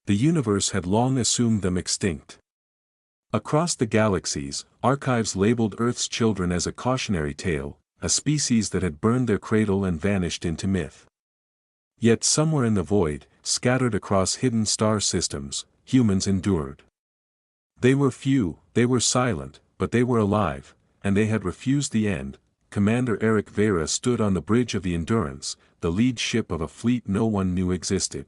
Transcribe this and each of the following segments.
The universe had long assumed them extinct. Across the galaxies, archives labeled Earth's children as a cautionary tale, a species that had burned their cradle and vanished into myth. Yet somewhere in the void, scattered across hidden star systems, humans endured. They were few, they were silent, but they were alive, and they had refused the end. Commander Eric Vera stood on the bridge of the Endurance, the lead ship of a fleet no one knew existed.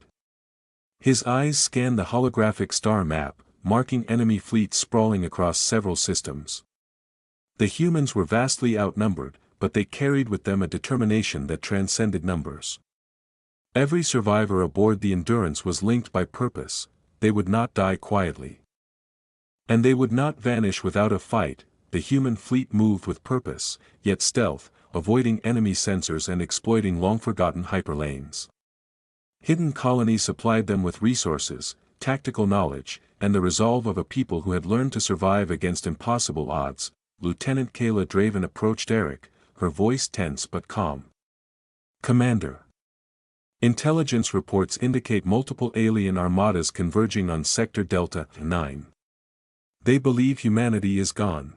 His eyes scanned the holographic star map, marking enemy fleets sprawling across several systems. The humans were vastly outnumbered, but they carried with them a determination that transcended numbers. Every survivor aboard the Endurance was linked by purpose. They would not die quietly. And they would not vanish without a fight. The human fleet moved with purpose, yet stealth, avoiding enemy sensors and exploiting long-forgotten hyperlanes. Hidden colonies supplied them with resources, tactical knowledge, and the resolve of a people who had learned to survive against impossible odds. Lieutenant Kayla Draven approached Eric, her voice tense but calm. "Commander. Intelligence reports indicate multiple alien armadas converging on Sector Delta 9. They believe humanity is gone.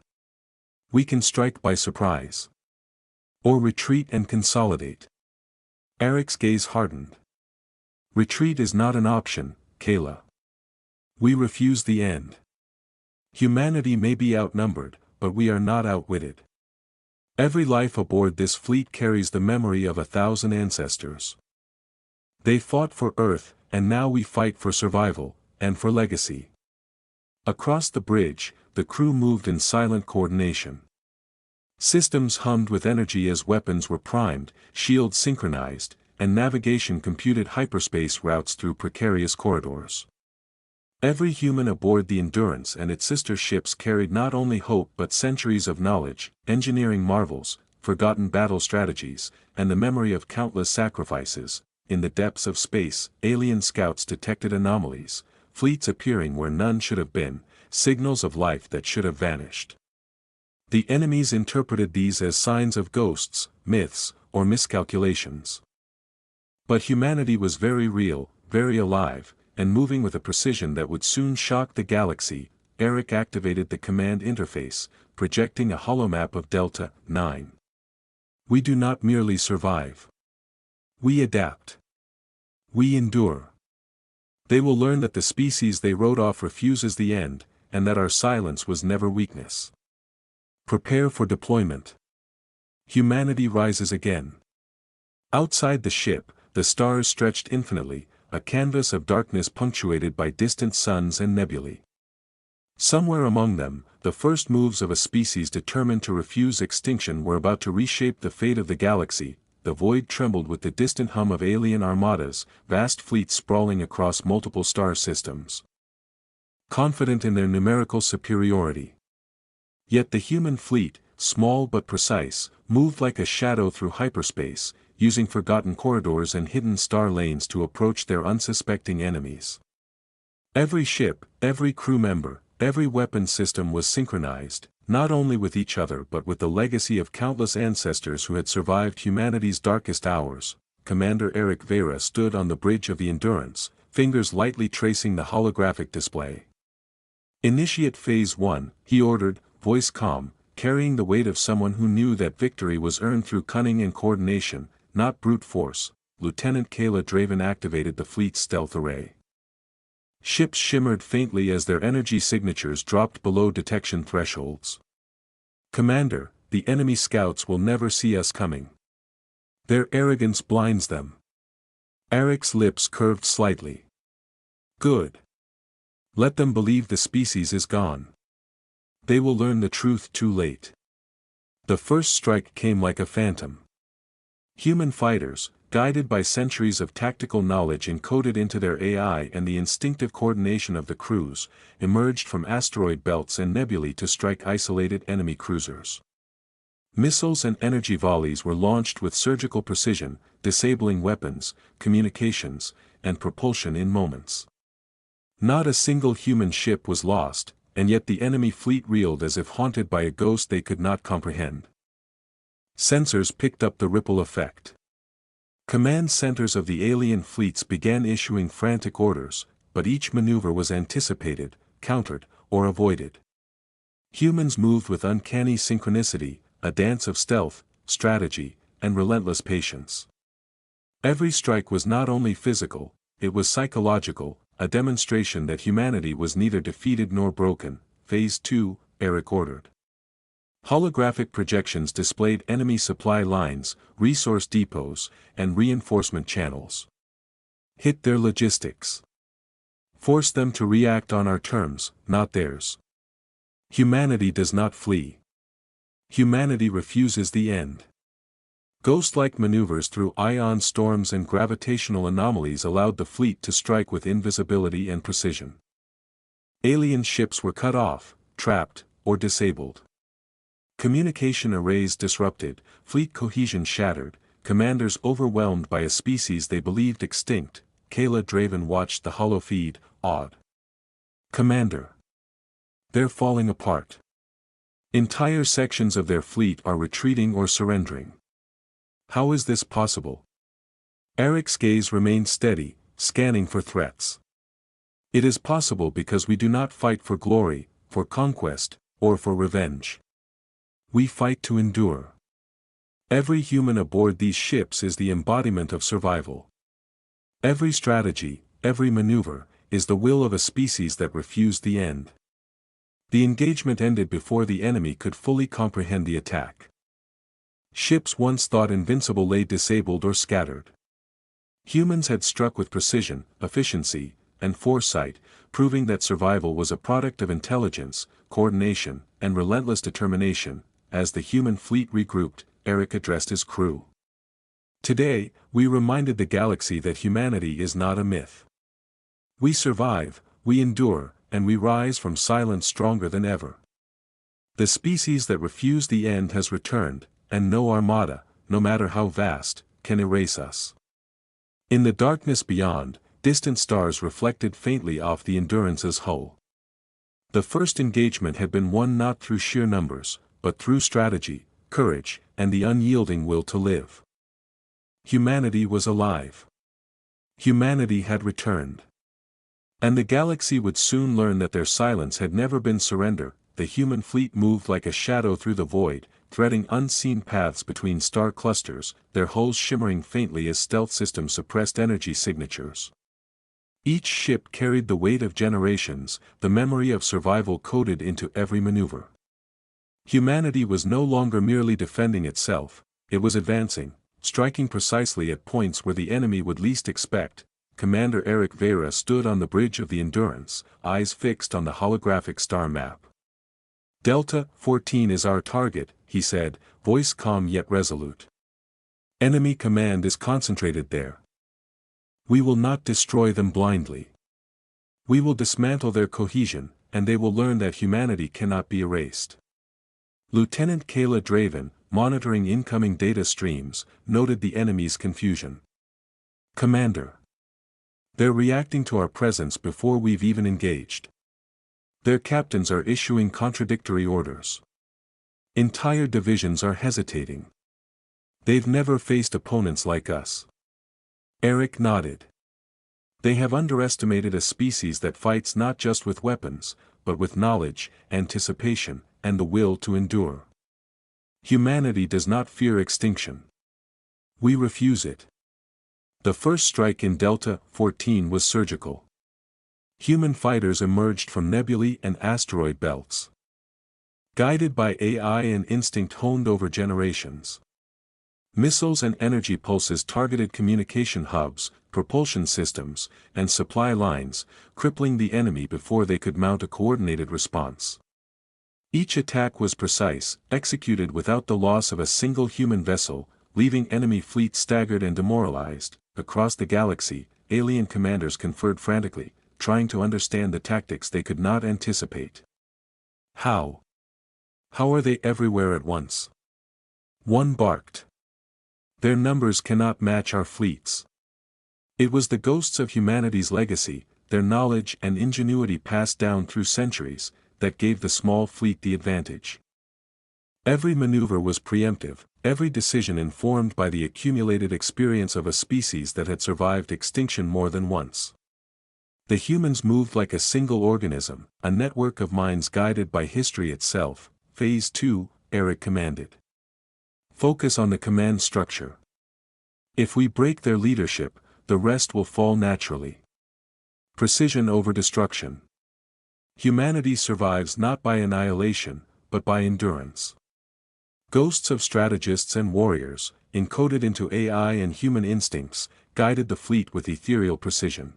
We can strike by surprise. Or retreat and consolidate." Eric's gaze hardened. "Retreat is not an option, Kayla. We refuse the end. Humanity may be outnumbered, but we are not outwitted. Every life aboard this fleet carries the memory of 1,000 ancestors. They fought for Earth, and now we fight for survival, and for legacy." Across the bridge, the crew moved in silent coordination. Systems hummed with energy as weapons were primed, shields synchronized, and navigation computed hyperspace routes through precarious corridors. Every human aboard the Endurance and its sister ships carried not only hope but centuries of knowledge, engineering marvels, forgotten battle strategies, and the memory of countless sacrifices. In the depths of space, alien scouts detected anomalies, fleets appearing where none should have been, signals of life that should have vanished. The enemies interpreted these as signs of ghosts, myths, or miscalculations. But humanity was very real, very alive, and moving with a precision that would soon shock the galaxy. Eric activated the command interface, projecting a holomap of Delta 9. "We do not merely survive. We adapt. We endure. They will learn that the species they wrote off refuses the end, and that our silence was never weakness. Prepare for deployment. Humanity rises again." Outside the ship, the stars stretched infinitely, a canvas of darkness punctuated by distant suns and nebulae. Somewhere among them, the first moves of a species determined to refuse extinction were about to reshape the fate of the galaxy. The void trembled with the distant hum of alien armadas, vast fleets sprawling across multiple star systems. Confident in their numerical superiority. Yet the human fleet, small but precise, moved like a shadow through hyperspace, using forgotten corridors and hidden star lanes to approach their unsuspecting enemies. Every ship, every crew member, every weapon system was synchronized, not only with each other but with the legacy of countless ancestors who had survived humanity's darkest hours. Commander Eric Vera stood on the bridge of the Endurance, fingers lightly tracing the holographic display. "Initiate Phase 1, he ordered, voice calm, carrying the weight of someone who knew that victory was earned through cunning and coordination, not brute force. Lieutenant Kayla Draven activated the fleet's stealth array. Ships shimmered faintly as their energy signatures dropped below detection thresholds. "Commander, the enemy scouts will never see us coming. Their arrogance blinds them." Eric's lips curved slightly. "Good. Let them believe the species is gone. They will learn the truth too late." The first strike came like a phantom. Human fighters, guided by centuries of tactical knowledge encoded into their AI and the instinctive coordination of the crews, emerged from asteroid belts and nebulae to strike isolated enemy cruisers. Missiles and energy volleys were launched with surgical precision, disabling weapons, communications, and propulsion in moments. Not a single human ship was lost, and yet the enemy fleet reeled as if haunted by a ghost they could not comprehend. Sensors picked up the ripple effect. Command centers of the alien fleets began issuing frantic orders, but each maneuver was anticipated, countered, or avoided. Humans moved with uncanny synchronicity, a dance of stealth, strategy, and relentless patience. Every strike was not only physical, it was psychological, a demonstration that humanity was neither defeated nor broken. Phase 2, Eric ordered. Holographic projections displayed enemy supply lines, resource depots, and reinforcement channels. Hit their logistics. Force them to react on our terms, not theirs. Humanity does not flee. Humanity refuses the end. Ghost-like maneuvers through ion storms and gravitational anomalies allowed the fleet to strike with invisibility and precision. Alien ships were cut off, trapped, or disabled. Communication arrays disrupted, fleet cohesion shattered, commanders overwhelmed by a species they believed extinct. Kayla Draven watched the holofeed, awed. "Commander. They're falling apart. Entire sections of their fleet are retreating or surrendering. How is this possible?" Eric's gaze remained steady, scanning for threats. "It is possible because we do not fight for glory, for conquest, or for revenge. We fight to endure. Every human aboard these ships is the embodiment of survival. Every strategy, every maneuver, is the will of a species that refused the end." The engagement ended before the enemy could fully comprehend the attack. Ships once thought invincible lay disabled or scattered. Humans had struck with precision, efficiency, and foresight, proving that survival was a product of intelligence, coordination, and relentless determination. As the human fleet regrouped, Eric addressed his crew. "Today, we reminded the galaxy that humanity is not a myth. We survive, we endure, and we rise from silence stronger than ever. The species that refused the end has returned, and no armada, no matter how vast, can erase us." In the darkness beyond, distant stars reflected faintly off the Endurance's hull. The first engagement had been won not through sheer numbers, but through strategy, courage, and the unyielding will to live. Humanity was alive. Humanity had returned. And the galaxy would soon learn that their silence had never been surrender. The human fleet moved like a shadow through the void, threading unseen paths between star clusters, their hulls shimmering faintly as stealth systems suppressed energy signatures. Each ship carried the weight of generations, the memory of survival coded into every maneuver. Humanity was no longer merely defending itself, it was advancing, striking precisely at points where the enemy would least expect. Commander Eric Vera stood on the bridge of the Endurance, eyes fixed on the holographic star map. "Delta 14 is our target," he said, voice calm yet resolute. "Enemy command is concentrated there. We will not destroy them blindly. We will dismantle their cohesion, and they will learn that humanity cannot be erased." Lieutenant Kayla Draven, monitoring incoming data streams, noted the enemy's confusion. "Commander. They're reacting to our presence before we've even engaged. Their captains are issuing contradictory orders. Entire divisions are hesitating. They've never faced opponents like us." Eric nodded. "They have underestimated a species that fights not just with weapons, but with knowledge, anticipation, and the will to endure. Humanity does not fear extinction. We refuse it." The first strike in Delta 14 was surgical. Human fighters emerged from nebulae and asteroid belts. Guided by AI and instinct honed over generations. Missiles and energy pulses targeted communication hubs, propulsion systems, and supply lines, crippling the enemy before they could mount a coordinated response. Each attack was precise, executed without the loss of a single human vessel, leaving enemy fleets staggered and demoralized. Across the galaxy, alien commanders conferred frantically, trying to understand the tactics they could not anticipate. How are they everywhere at once?" One barked. "Their numbers cannot match our fleets." It was the ghosts of humanity's legacy, their knowledge and ingenuity passed down through centuries, that gave the small fleet the advantage. Every maneuver was preemptive, every decision informed by the accumulated experience of a species that had survived extinction more than once. The humans moved like a single organism, a network of minds guided by history itself. Phase 2, Eric commanded. Focus on the command structure. If we break their leadership, the rest will fall naturally. Precision over destruction. Humanity survives not by annihilation, but by endurance. Ghosts of strategists and warriors, encoded into AI and human instincts, guided the fleet with ethereal precision.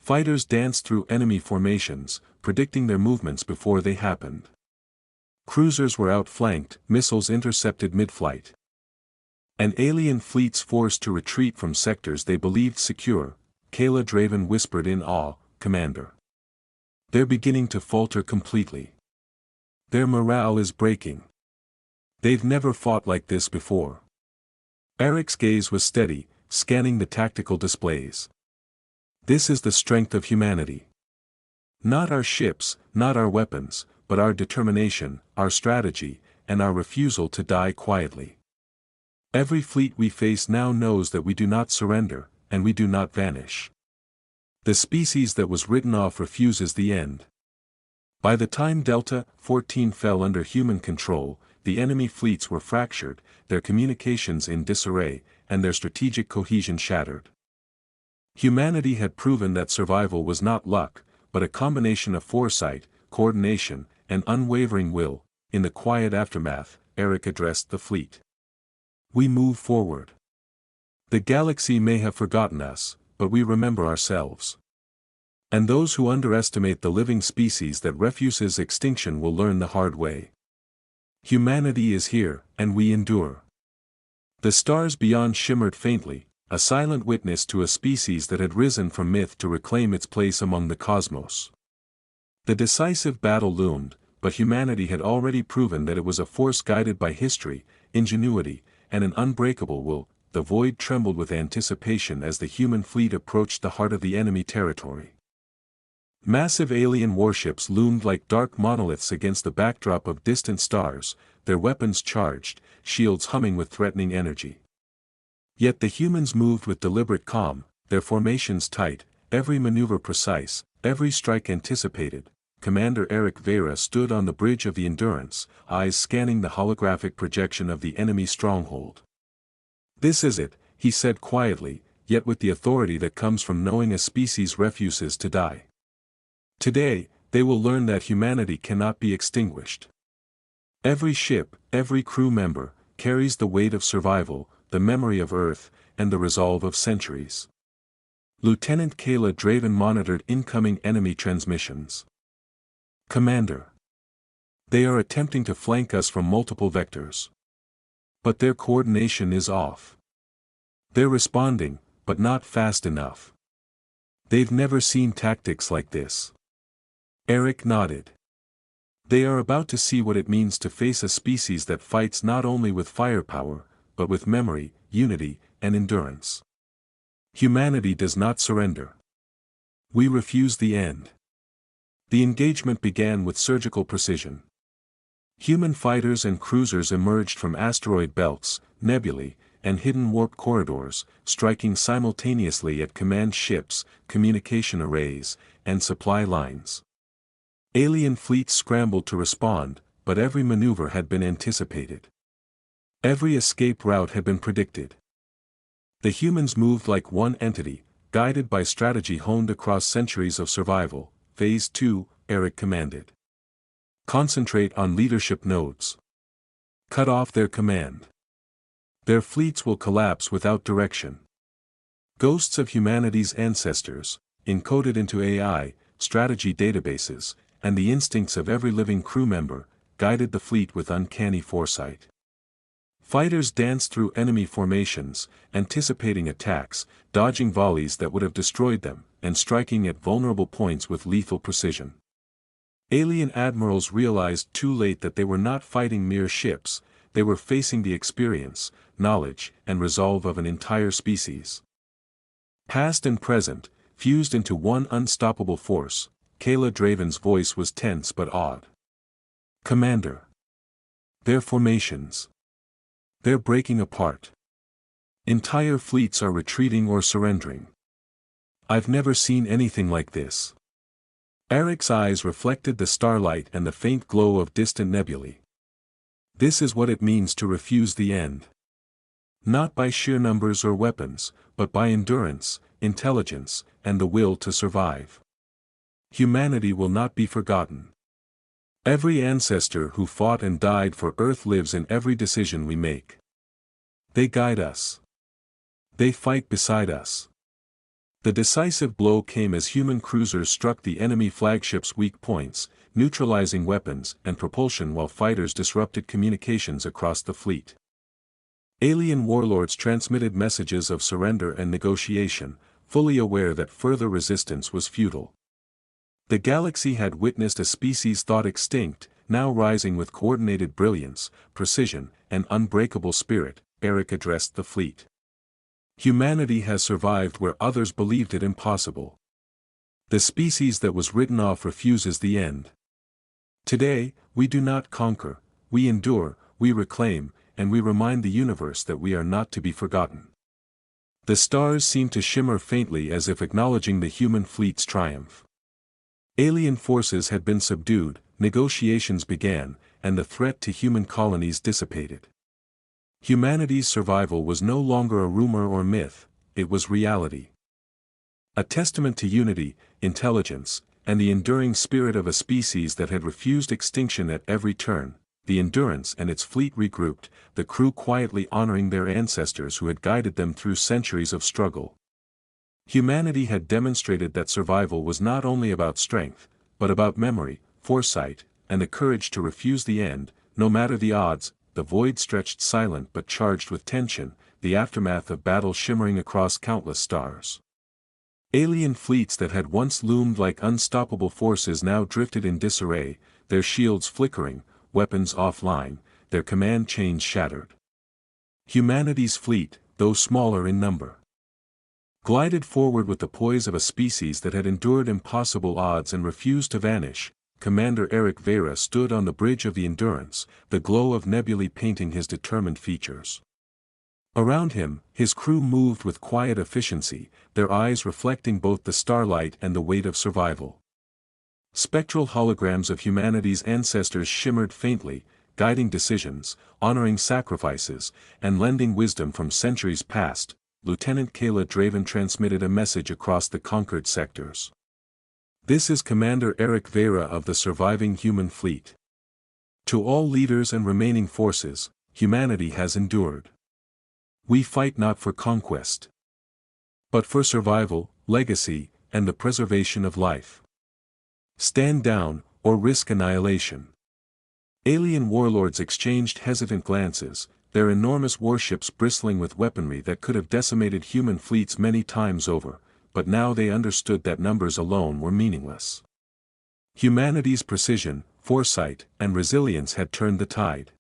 Fighters danced through enemy formations, predicting their movements before they happened. Cruisers were outflanked, missiles intercepted mid-flight. And alien fleets forced to retreat from sectors they believed secure. Kayla Draven whispered in awe, "Commander. They're beginning to falter completely. Their morale is breaking. They've never fought like this before." Eric's gaze was steady, scanning the tactical displays. This is the strength of humanity. Not our ships, not our weapons, but our determination, our strategy, and our refusal to die quietly. Every fleet we face now knows that we do not surrender, and we do not vanish. The species that was written off refuses the end. By the time Delta 14 fell under human control, the enemy fleets were fractured, their communications in disarray, and their strategic cohesion shattered. Humanity had proven that survival was not luck, but a combination of foresight, coordination, and unwavering will. In the quiet aftermath, Eric addressed the fleet. We move forward. The galaxy may have forgotten us, but we remember ourselves. And those who underestimate the living species that refuses extinction will learn the hard way. Humanity is here, and we endure. The stars beyond shimmered faintly, a silent witness to a species that had risen from myth to reclaim its place among the cosmos. The decisive battle loomed, but humanity had already proven that it was a force guided by history, ingenuity, and an unbreakable will. The void trembled with anticipation as the human fleet approached the heart of the enemy territory. Massive alien warships loomed like dark monoliths against the backdrop of distant stars, their weapons charged, shields humming with threatening energy. Yet the humans moved with deliberate calm, their formations tight, every maneuver precise, every strike anticipated. Commander Eric Vera stood on the bridge of the Endurance, eyes scanning the holographic projection of the enemy stronghold. "This is it," he said quietly, yet with the authority that comes from knowing a species refuses to die. "Today, they will learn that humanity cannot be extinguished. Every ship, every crew member, carries the weight of survival, the memory of Earth, and the resolve of centuries." Lieutenant Kayla Draven monitored incoming enemy transmissions. "Commander. They are attempting to flank us from multiple vectors. But their coordination is off. They're responding, but not fast enough. They've never seen tactics like this." Eric nodded. "They are about to see what it means to face a species that fights not only with firepower, but with memory, unity, and endurance. Humanity does not surrender. We refuse the end." The engagement began with surgical precision. Human fighters and cruisers emerged from asteroid belts, nebulae, and hidden warp corridors, striking simultaneously at command ships, communication arrays, and supply lines. Alien fleets scrambled to respond, but every maneuver had been anticipated. Every escape route had been predicted. The humans moved like one entity, guided by strategy honed across centuries of survival. Phase 2, Eric commanded. "Concentrate on leadership nodes. Cut off their command. Their fleets will collapse without direction." Ghosts of humanity's ancestors, encoded into AI, strategy databases, and the instincts of every living crew member, guided the fleet with uncanny foresight. Fighters danced through enemy formations, anticipating attacks, dodging volleys that would have destroyed them, and striking at vulnerable points with lethal precision. Alien admirals realized too late that they were not fighting mere ships, they were facing the experience, knowledge, and resolve of an entire species. Past and present, fused into one unstoppable force. Kayla Draven's voice was tense but awed. "Commander. Their formations. They're breaking apart. Entire fleets are retreating or surrendering. I've never seen anything like this. Eric's eyes reflected the starlight and the faint glow of distant nebulae. This is what it means to refuse the end. Not by sheer numbers or weapons, but by endurance, intelligence, and the will to survive. Humanity will not be forgotten. Every ancestor who fought and died for Earth lives in every decision we make. They guide us. They fight beside us. The decisive blow came as human cruisers struck the enemy flagship's weak points, neutralizing weapons and propulsion while fighters disrupted communications across the fleet. Alien warlords transmitted messages of surrender and negotiation, fully aware that further resistance was futile. The galaxy had witnessed a species thought extinct, now rising with coordinated brilliance, precision, and unbreakable spirit. Eric addressed the fleet. Humanity has survived where others believed it impossible. The species that was written off refuses the end. Today, we do not conquer, we endure, we reclaim, and we remind the universe that we are not to be forgotten. The stars seemed to shimmer faintly as if acknowledging the human fleet's triumph. Alien forces had been subdued, negotiations began, and the threat to human colonies dissipated. Humanity's survival was no longer a rumor or myth, it was reality. A testament to unity, intelligence, and the enduring spirit of a species that had refused extinction at every turn. The Endurance and its fleet regrouped, the crew quietly honoring their ancestors who had guided them through centuries of struggle. Humanity had demonstrated that survival was not only about strength, but about memory, foresight, and the courage to refuse the end, no matter the odds. The void stretched silent but charged with tension, the aftermath of battle shimmering across countless stars. Alien fleets that had once loomed like unstoppable forces now drifted in disarray, their shields flickering, weapons offline, their command chains shattered. Humanity's fleet, though smaller in number, glided forward with the poise of a species that had endured impossible odds and refused to vanish. Commander Eric Vera stood on the bridge of the Endurance, the glow of nebulae painting his determined features. Around him, his crew moved with quiet efficiency, their eyes reflecting both the starlight and the weight of survival. Spectral holograms of humanity's ancestors shimmered faintly, guiding decisions, honoring sacrifices, and lending wisdom from centuries past. Lieutenant Kayla Draven transmitted a message across the conquered sectors. This is Commander Eric Vera of the surviving human fleet. To all leaders and remaining forces, humanity has endured. We fight not for conquest, but for survival, legacy, and the preservation of life. Stand down, or risk annihilation. Alien warlords exchanged hesitant glances, their enormous warships bristling with weaponry that could have decimated human fleets many times over. But now they understood that numbers alone were meaningless. Humanity's precision, foresight, and resilience had turned the tide.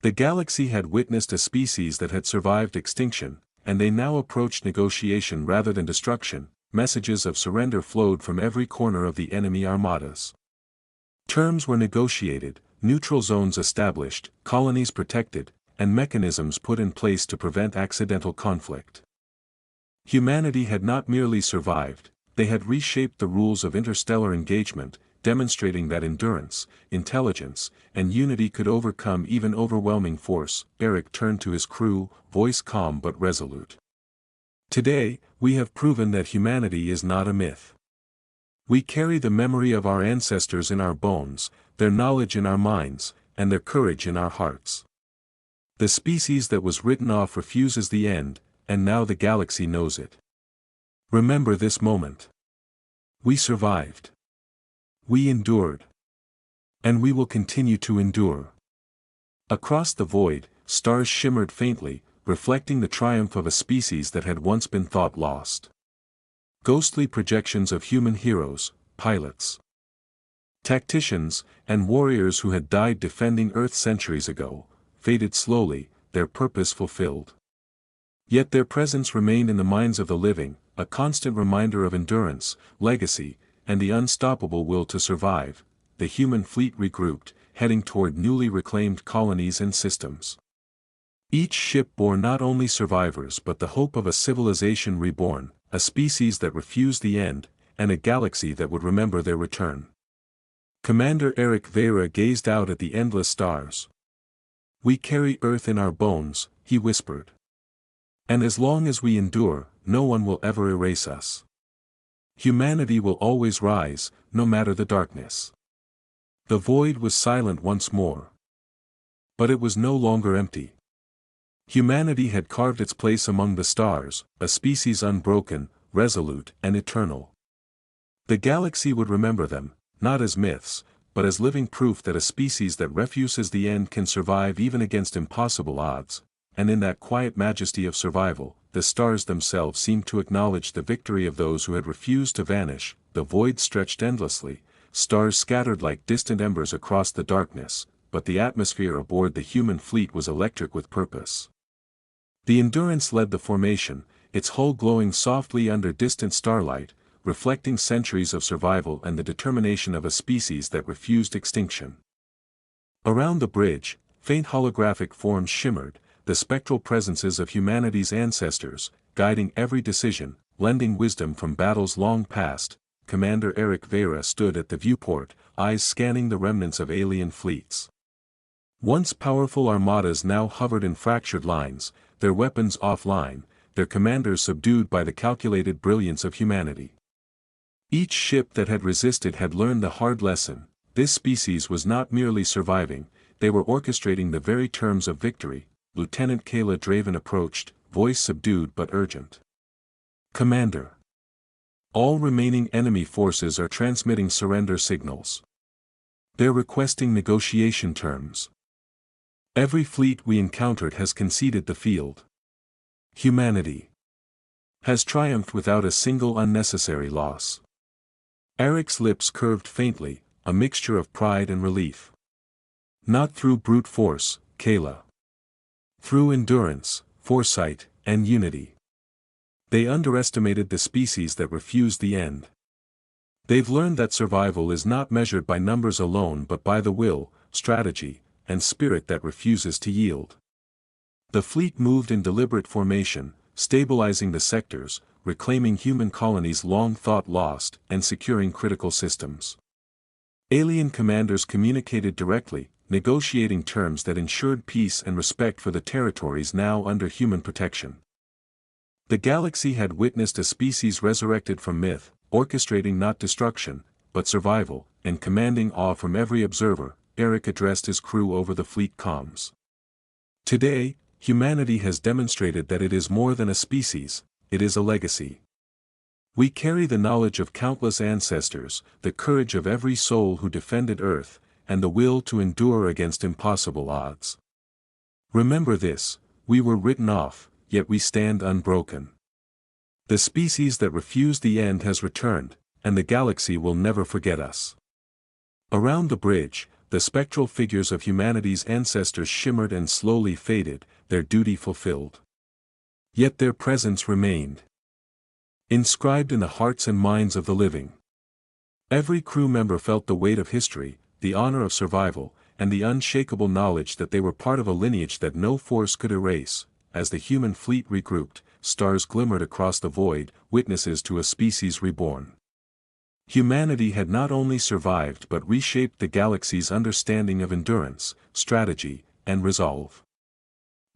The galaxy had witnessed a species that had survived extinction, and they now approached negotiation rather than destruction. Messages of surrender flowed from every corner of the enemy armadas. Terms were negotiated, neutral zones established, colonies protected, and mechanisms put in place to prevent accidental conflict. Humanity had not merely survived, they had reshaped the rules of interstellar engagement, demonstrating that endurance, intelligence, and unity could overcome even overwhelming force. Eric turned to his crew, voice calm but resolute. Today, we have proven that humanity is not a myth. We carry the memory of our ancestors in our bones, their knowledge in our minds, and their courage in our hearts. The species that was written off refuses the end, and now the galaxy knows it. Remember this moment. We survived. We endured. And we will continue to endure. Across the void, stars shimmered faintly, reflecting the triumph of a species that had once been thought lost. Ghostly projections of human heroes, pilots, tacticians, and warriors who had died defending Earth centuries ago, faded slowly, their purpose fulfilled. Yet their presence remained in the minds of the living, a constant reminder of endurance, legacy, and the unstoppable will to survive. The human fleet regrouped, heading toward newly reclaimed colonies and systems. Each ship bore not only survivors but the hope of a civilization reborn, a species that refused the end, and a galaxy that would remember their return. Commander Eric Vera gazed out at the endless stars. "We carry Earth in our bones," he whispered. "And as long as we endure, no one will ever erase us. Humanity will always rise, no matter the darkness." The void was silent once more. But it was no longer empty. Humanity had carved its place among the stars, a species unbroken, resolute, and eternal. The galaxy would remember them, not as myths, but as living proof that a species that refuses the end can survive even against impossible odds, and in that quiet majesty of survival, the stars themselves seemed to acknowledge the victory of those who had refused to vanish. The void stretched endlessly, stars scattered like distant embers across the darkness, but the atmosphere aboard the human fleet was electric with purpose. The Endurance led the formation, its hull glowing softly under distant starlight, reflecting centuries of survival and the determination of a species that refused extinction. Around the bridge, faint holographic forms shimmered, the spectral presences of humanity's ancestors, guiding every decision, lending wisdom from battles long past. Commander Eric Vera stood at the viewport, eyes scanning the remnants of alien fleets. Once powerful armadas now hovered in fractured lines, their weapons offline, their commanders subdued by the calculated brilliance of humanity. Each ship that had resisted had learned the hard lesson: this species was not merely surviving, they were orchestrating the very terms of victory. Lieutenant Kayla Draven approached, voice subdued but urgent. "Commander. All remaining enemy forces are transmitting surrender signals. They're requesting negotiation terms. Every fleet we encountered has conceded the field. Humanity has triumphed without a single unnecessary loss." Eric's lips curved faintly, a mixture of pride and relief. "Not through brute force, Kayla. Through endurance, foresight, and unity. They underestimated the species that refused the end. They've learned that survival is not measured by numbers alone but by the will, strategy, and spirit that refuses to yield." The fleet moved in deliberate formation, stabilizing the sectors, reclaiming human colonies long thought lost, and securing critical systems. Alien commanders communicated directly, negotiating terms that ensured peace and respect for the territories now under human protection. The galaxy had witnessed a species resurrected from myth, orchestrating not destruction, but survival, and commanding awe from every observer. Eric addressed his crew over the fleet comms. "Today, humanity has demonstrated that it is more than a species, it is a legacy. We carry the knowledge of countless ancestors, the courage of every soul who defended Earth, and the will to endure against impossible odds. Remember this: we were written off, yet we stand unbroken. The species that refused the end has returned, and the galaxy will never forget us." Around the bridge, the spectral figures of humanity's ancestors shimmered and slowly faded, their duty fulfilled. Yet their presence remained, inscribed in the hearts and minds of the living. Every crew member felt the weight of history, the honor of survival, and the unshakable knowledge that they were part of a lineage that no force could erase. As the human fleet regrouped, stars glimmered across the void, witnesses to a species reborn. Humanity had not only survived but reshaped the galaxy's understanding of endurance, strategy, and resolve.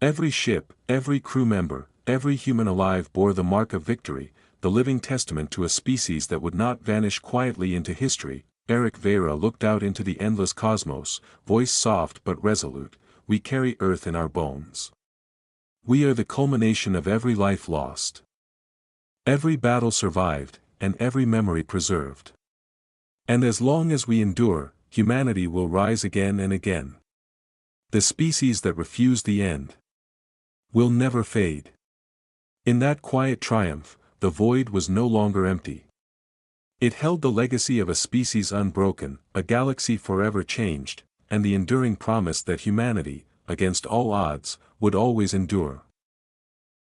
Every ship, every crew member, every human alive bore the mark of victory, the living testament to a species that would not vanish quietly into history. Eric Vera looked out into the endless cosmos, voice soft but resolute: "We carry Earth in our bones. We are the culmination of every life lost. Every battle survived, and every memory preserved. And as long as we endure, humanity will rise again and again. The species that refused the end will never fade." In that quiet triumph, the void was no longer empty. It held the legacy of a species unbroken, a galaxy forever changed, and the enduring promise that humanity, against all odds, would always endure.